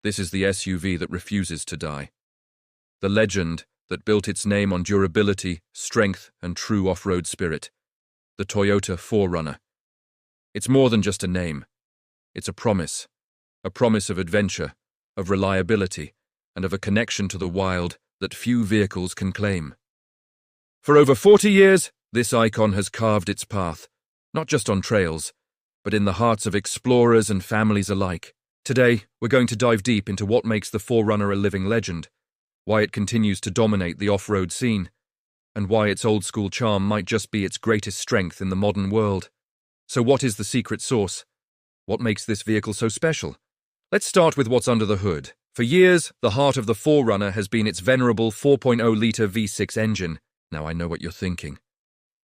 This is the SUV that refuses to die. The legend that built its name on durability, strength, and true off-road spirit. The Toyota 4Runner. It's more than just a name. It's a promise of adventure, of reliability, and of a connection to the wild that few vehicles can claim. For over 40 years, this icon has carved its path, not just on trails, but in the hearts of explorers and families alike. Today, we're going to dive deep into what makes the 4Runner a living legend, why it continues to dominate the off-road scene, and why its old-school charm might just be its greatest strength in the modern world. So what is the secret sauce? What makes this vehicle so special? Let's start with what's under the hood. For years, the heart of the 4Runner has been its venerable 4.0-litre V6 engine. Now I know what you're thinking.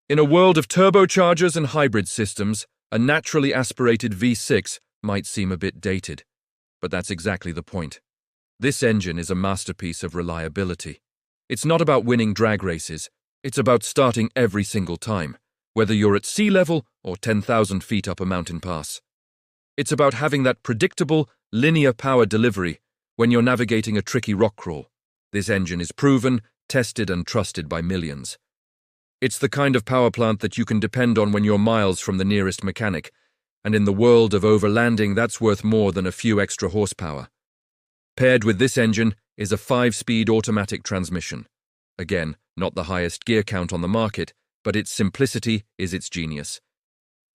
In a world of turbochargers and hybrid systems, a naturally aspirated V6 might seem a bit dated. But that's exactly the point. This engine is a masterpiece of reliability. It's not about winning drag races. It's about starting every single time, whether you're at sea level or 10,000 feet up a mountain pass. It's about having that predictable, linear power delivery when you're navigating a tricky rock crawl. This engine is proven, tested, and trusted by millions. It's the kind of power plant that you can depend on when you're miles from the nearest mechanic, and in the world of overlanding, that's worth more than a few extra horsepower. Paired with this engine is a 5-speed automatic transmission. Again, not the highest gear count on the market, but its simplicity is its genius.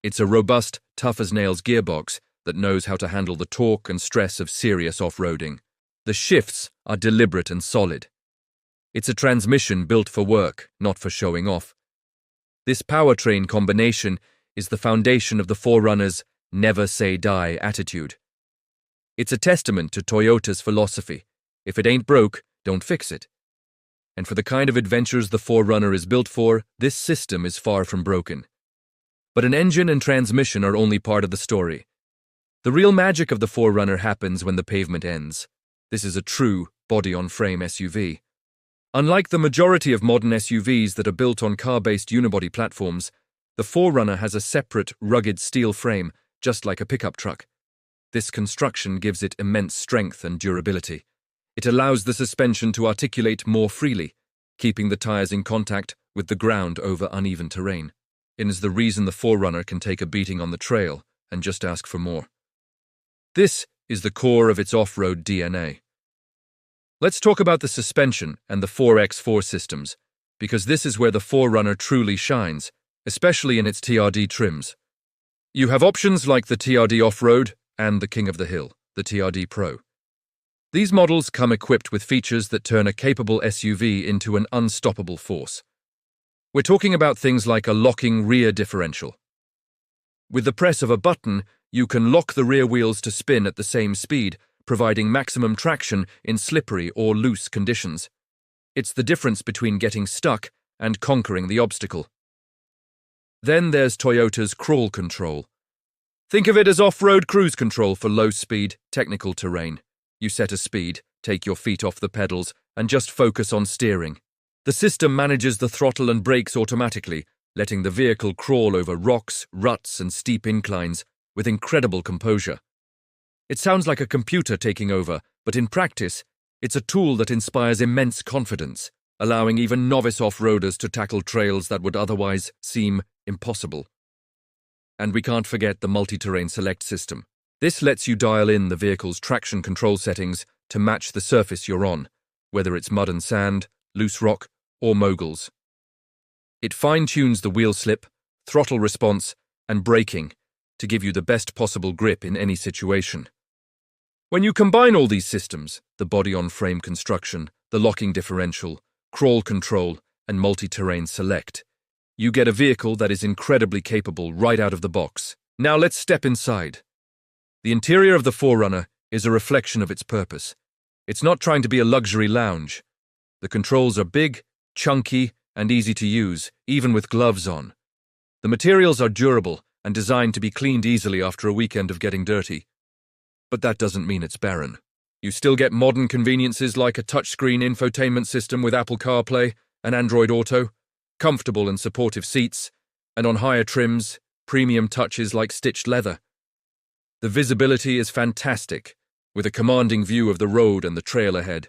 It's a robust, tough-as-nails gearbox that knows how to handle the torque and stress of serious off-roading. The shifts are deliberate and solid. It's a transmission built for work, not for showing off. This powertrain combination is the foundation of the 4Runner's never-say-die attitude. It's a testament to Toyota's philosophy. If it ain't broke, don't fix it. And for the kind of adventures the 4Runner is built for, this system is far from broken. But an engine and transmission are only part of the story. The real magic of the 4Runner happens when the pavement ends. This is a true body-on-frame SUV. Unlike the majority of modern SUVs that are built on car-based unibody platforms, the 4Runner has a separate, rugged steel frame, just like a pickup truck. This construction gives it immense strength and durability. It allows the suspension to articulate more freely, keeping the tires in contact with the ground over uneven terrain. It is the reason the 4Runner can take a beating on the trail and just ask for more. This is the core of its off-road DNA. Let's talk about the suspension and the 4x4 systems, because this is where the 4Runner truly shines, especially in its TRD trims. You have options like the TRD Off-Road and the King of the Hill, the TRD Pro. These models come equipped with features that turn a capable SUV into an unstoppable force. We're talking about things like a locking rear differential. With the press of a button, you can lock the rear wheels to spin at the same speed, providing maximum traction in slippery or loose conditions. It's the difference between getting stuck and conquering the obstacle. Then there's Toyota's crawl control. Think of it as off-road cruise control for low-speed, technical terrain. You set a speed, take your feet off the pedals, and just focus on steering. The system manages the throttle and brakes automatically, letting the vehicle crawl over rocks, ruts, and steep inclines with incredible composure. It sounds like a computer taking over, but in practice, it's a tool that inspires immense confidence, allowing even novice off-roaders to tackle trails that would otherwise seem impossible. And we can't forget the multi-terrain select system. This lets you dial in the vehicle's traction control settings to match the surface you're on, whether it's mud and sand, loose rock, or moguls. It fine-tunes the wheel slip, throttle response, and braking to give you the best possible grip in any situation. When you combine all these systems, the body-on-frame construction, the locking differential, crawl control, and multi-terrain select, you get a vehicle that is incredibly capable right out of the box. Now let's step inside. The interior of the 4Runner is a reflection of its purpose. It's not trying to be a luxury lounge. The controls are big, chunky, and easy to use, even with gloves on. The materials are durable and designed to be cleaned easily after a weekend of getting dirty. But that doesn't mean it's barren. You still get modern conveniences like a touchscreen infotainment system with Apple CarPlay and Android Auto, comfortable and supportive seats, and on higher trims, premium touches like stitched leather. The visibility is fantastic, with a commanding view of the road and the trail ahead.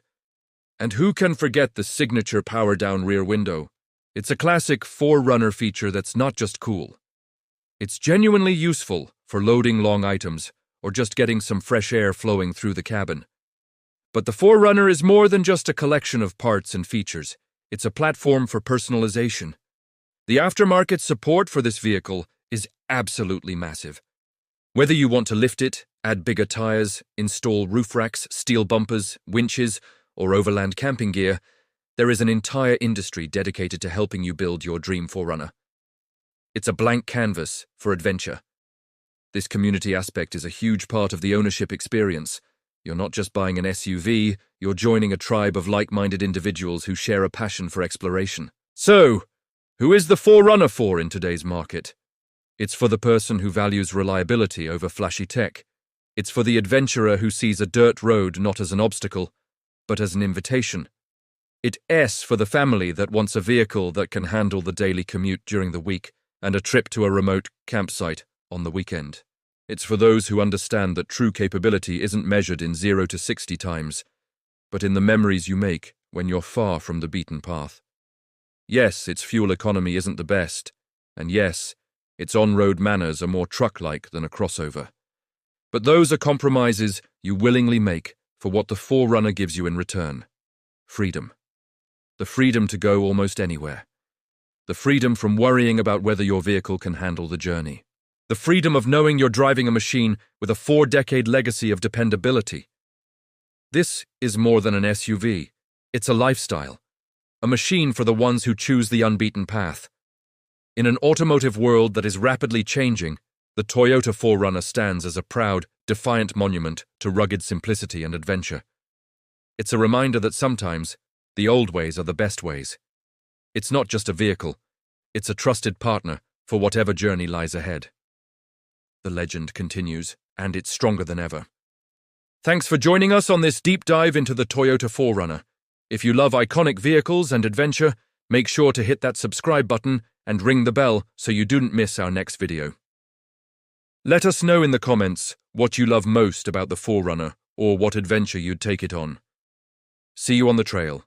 And who can forget the signature power-down rear window? It's a classic 4Runner feature that's not just cool. It's genuinely useful for loading long items or just getting some fresh air flowing through the cabin. But the 4Runner is more than just a collection of parts and features. It's a platform for personalization. The aftermarket support for this vehicle is absolutely massive. Whether you want to lift it, add bigger tires, install roof racks, steel bumpers, winches, or overland camping gear, there is an entire industry dedicated to helping you build your dream 4Runner. It's a blank canvas for adventure. This community aspect is a huge part of the ownership experience. You're not just buying an SUV, you're joining a tribe of like-minded individuals who share a passion for exploration. So, who is the 4Runner for in today's market? It's for the person who values reliability over flashy tech. It's for the adventurer who sees a dirt road not as an obstacle, but as an invitation. It's for the family that wants a vehicle that can handle the daily commute during the week and a trip to a remote campsite on the weekend. It's for those who understand that true capability isn't measured in 0 to 60 times, but in the memories you make when you're far from the beaten path. Yes, its fuel economy isn't the best, and yes, its on-road manners are more truck-like than a crossover. But those are compromises you willingly make for what the 4Runner gives you in return. Freedom. The freedom to go almost anywhere. The freedom from worrying about whether your vehicle can handle the journey. The freedom of knowing you're driving a machine with a 4-decade legacy of dependability. This is more than an SUV. It's a lifestyle. A machine for the ones who choose the unbeaten path. In an automotive world that is rapidly changing, the Toyota 4Runner stands as a proud, defiant monument to rugged simplicity and adventure. It's a reminder that sometimes, the old ways are the best ways. It's not just a vehicle, it's a trusted partner for whatever journey lies ahead. The legend continues, and it's stronger than ever. Thanks for joining us on this deep dive into the Toyota 4Runner. If you love iconic vehicles and adventure, make sure to hit that subscribe button and ring the bell so you don't miss our next video. Let us know in the comments what you love most about the 4Runner or what adventure you'd take it on. See you on the trail.